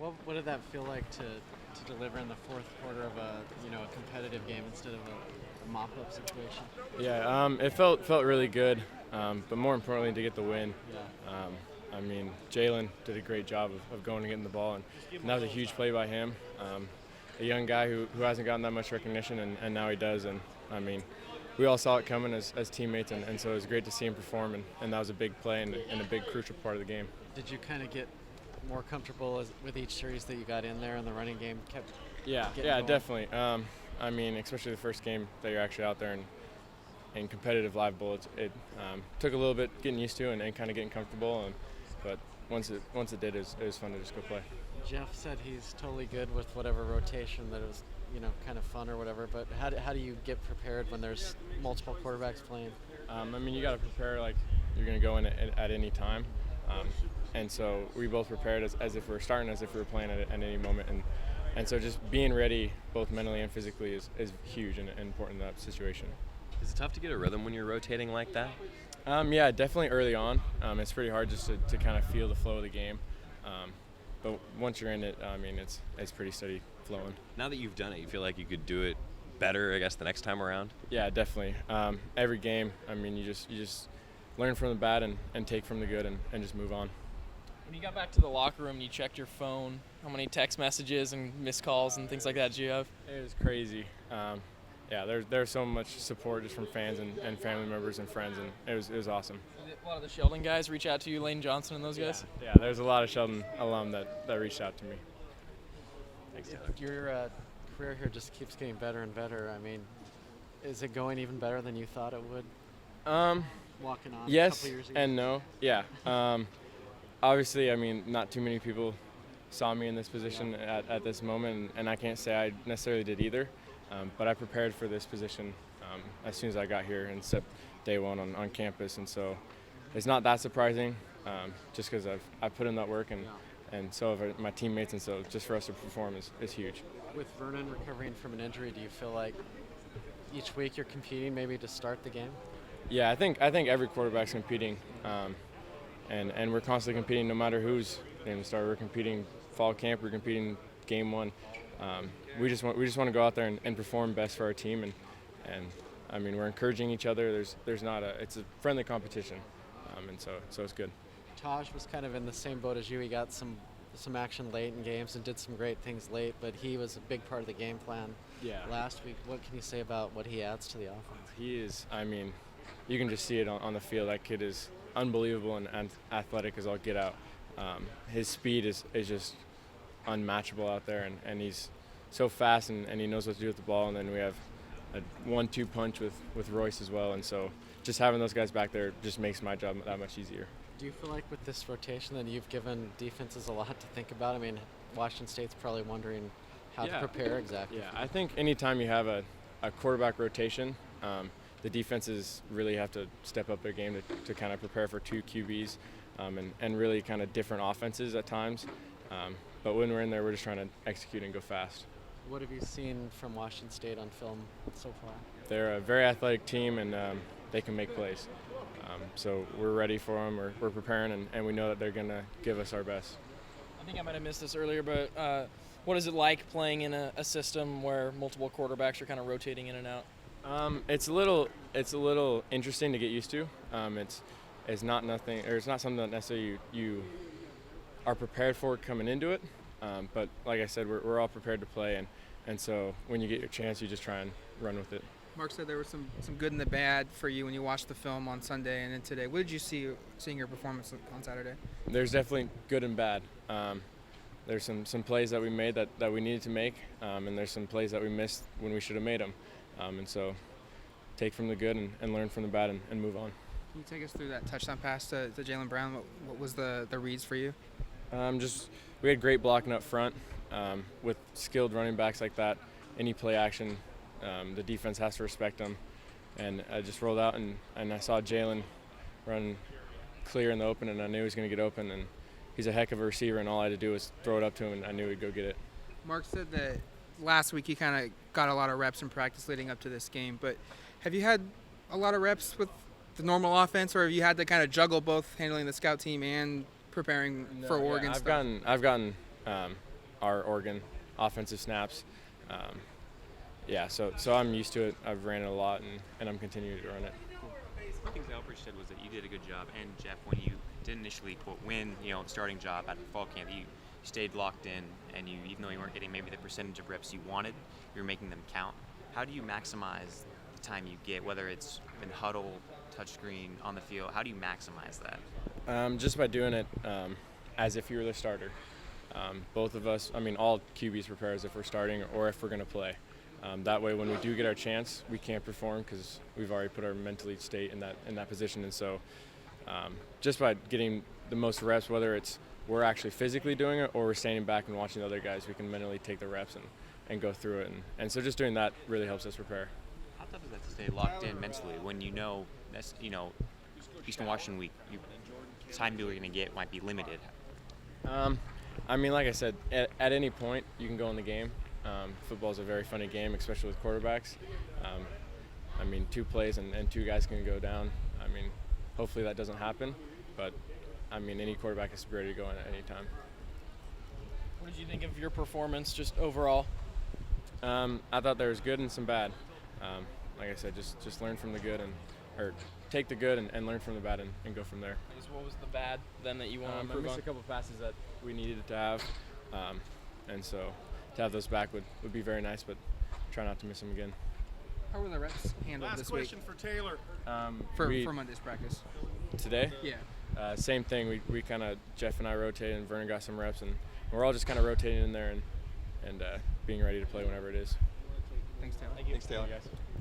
What did that feel like to deliver in the fourth quarter of a competitive game instead of a mop-up situation? Yeah, it felt really good, but more importantly to get the win. Yeah. Jalen did a great job of going and getting the ball, and that was a huge play by him. A young guy who hasn't gotten that much recognition, and now he does. And we all saw it coming as teammates, and so it was great to see him perform, and that was a big play and a big crucial part of the game. Did you kind of get more comfortable with each series that you got in there, and the running game kept? Yeah, going? definitely. Especially the first game that you're actually out there in competitive live bullets, it took a little bit getting used to and kind of getting comfortable, but once it did, it was fun to just go play. Jeff said he's totally good with whatever rotation that is, kind of fun or whatever. But how do you get prepared when there's multiple quarterbacks playing? You got to prepare like you're going to go in at any time, and so we both prepared as if we were starting, as if we were playing at any moment, and so just being ready both mentally and physically is huge and important in that situation. Is it tough to get a rhythm when you're rotating like that? Yeah, definitely early on. It's pretty hard just to kind of feel the flow of the game. But once you're in it, it's pretty steady flowing. Now that you've done it, you feel like you could do it better, I guess, the next time around? Yeah, definitely. Every game, you just learn from the bad and take from the good and just move on. When you got back to the locker room and you checked your phone, how many text messages and missed calls and things like that did you have? It was crazy. There's so much support just from fans and family members and friends, and it was awesome. Did a lot of the Sheldon guys reach out to you, Lane Johnson and those guys? Yeah, there's a lot of Sheldon alum that reached out to me. Thanks, Taylor. Your career here just keeps getting better and better. Is it going even better than you thought it would? Walking on Yes a couple years ago? and no. Yeah. Obviously, not too many people saw me in this position at this moment, and I can't say I necessarily did either. But I prepared for this position as soon as I got here and stepped day one on campus, and so it's not that surprising, just because I've put in that work, and so have my teammates, and so just for us to perform is huge. With Vernon recovering from an injury, do you feel like each week you're competing maybe to start the game? Yeah, I think every quarterback's competing, and we're constantly competing no matter who's in the start. We're competing fall camp, we're competing game one. We just want to go out there and perform best for our team, and we're encouraging each other. It's a friendly competition, and so it's good. Taj was kind of in the same boat as you. He got some action late in games and did some great things late, but he was a big part of the game plan last week. What can you say about what he adds to the offense? He is, you can just see it on the field. That kid is unbelievable and athletic as all get out. His speed is just unmatchable out there, and he's so fast and he knows what to do with the ball. And then we have a 1-2 punch with Royce as well, and so just having those guys back there just makes my job that much easier. Do you feel like with this rotation that you've given defenses a lot to think about? Washington State's probably wondering how to prepare exactly. Yeah, I think anytime you have a quarterback rotation, the defenses really have to step up their game to kind of prepare for two QBs and really kind of different offenses at times. But when we're in there, we're just trying to execute and go fast. What have you seen from Washington State on film so far? They're a very athletic team, and they can make plays. So we're ready for them. We're preparing, and we know that they're going to give us our best. I think I might have missed this earlier, but what is it like playing in a system where multiple quarterbacks are kind of rotating in and out? It's a little interesting to get used to. It's not something that necessarily you are prepared for coming into it. But like I said, we're all prepared to play, and so when you get your chance, you just try and run with it. Mark said there was some good and the bad for you when you watched the film on Sunday and then today. What did you see seeing your performance on Saturday? There's definitely good and bad. There's some plays that we made that we needed to make, and there's some plays that we missed when we should have made them. And so take from the good and learn from the bad and move on. Can you take us through that touchdown pass to Jalen Brown? What was the reads for you? We had great blocking up front with skilled running backs like that. Any play action, the defense has to respect them. And I just rolled out and I saw Jalen run clear in the open, and I knew he was going to get open. And he's a heck of a receiver, and all I had to do was throw it up to him, and I knew he'd go get it. Mark said that last week he kind of got a lot of reps in practice leading up to this game. But have you had a lot of reps with the normal offense, or have you had to kind of juggle both handling the scout team and preparing for Oregon stuff? I've gotten our Oregon offensive snaps. Yeah, so I'm used to it. I've ran it a lot, and I'm continuing to run it. One thing Albridge said was that you did a good job, and Jeff, when you did initially win, starting job at the fall camp, you stayed locked in, and you, even though you weren't getting maybe the percentage of reps you wanted, you were making them count. How do you maximize the time you get, whether it's in huddle, touchscreen, on the field? How do you maximize that? Just by doing it as if you were the starter. Both of us, all QBs prepare as if we're starting or if we're going to play. That way, when we do get our chance, we can't perform because we've already put our mentally state in that position. And so, just by getting the most reps, whether it's we're actually physically doing it or we're standing back and watching the other guys, we can mentally take the reps and go through it. And so, just doing that really helps us prepare. How tough is that to stay locked in mentally when that's Eastern Washington week, the time you're going to get might be limited? Like I said, at any point you can go in the game. Football is a very funny game, especially with quarterbacks. 2 plays and 2 guys can go down. Hopefully that doesn't happen, but any quarterback is ready to go in at any time. What did you think of your performance just overall? I thought there was good and some bad. Like I said, just learn from the good or take the good and learn from the bad and go from there. What was the bad then that you want to I improve missed on? a couple passes that we needed to have, and so to have those back would be very nice, but try not to miss them again. How were the reps handled this week? Last question for Taylor. For Monday's practice. Today? Yeah. Same thing. We kind of, Jeff and I rotated, and Vernon got some reps, and we're all just kind of rotating in there and being ready to play whenever it is. Thanks, Taylor. Thank you. Thanks, Taylor. Thank you guys.